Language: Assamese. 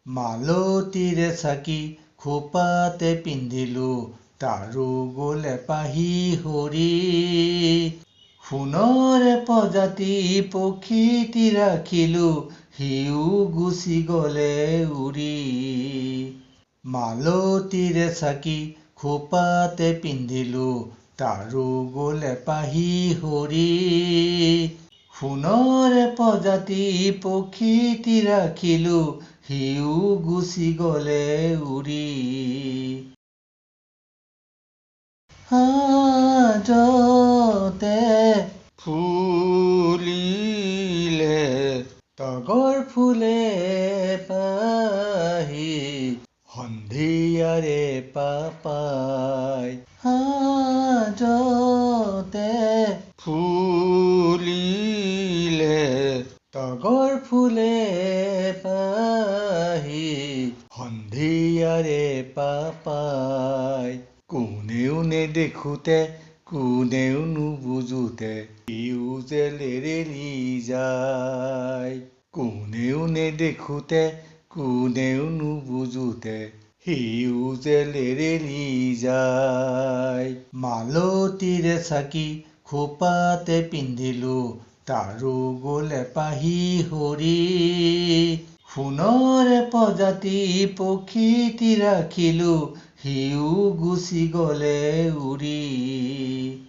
মালতীৰে চাকি খোপাতে পিন্ধিলো, তাৰো গলে পাহি হৰি। সোণৰে প্ৰজাতি পক্ষীটি ৰাখিলো, সিও গুচি গলে উৰি। মালতীৰে চাকি খোপাতে পিন্ধিলো, তাৰো গলে পাহি হৰি। সোণৰে প্ৰজাতি পক্ষীটি ৰাখিলো, সিও গুচি গলে উৰি। হাজতে ফুলিলে তগৰ ফুলে পাহি, সন্ধিয়াৰে পাপাই। হাজতে ফুলিলে তগৰ ফুলে পাহি, সন্ধিয়াৰে পাপাই। কোনেও নেদেখোতে কোনেও নুবুজোতে সিও যে লেৰেলি যায়। কোনেও নেদেখোতে কোনেও নুবুজোতে সিও যে লেৰেলি যায়। মালতীৰে চাকি খোপাতে পিন্ধিলো, তাৰো গলে পাহি হৰি। সোণৰে প্ৰজাতি পক্ষীটি ৰাখিলো, সিও গুচি গলে উৰি।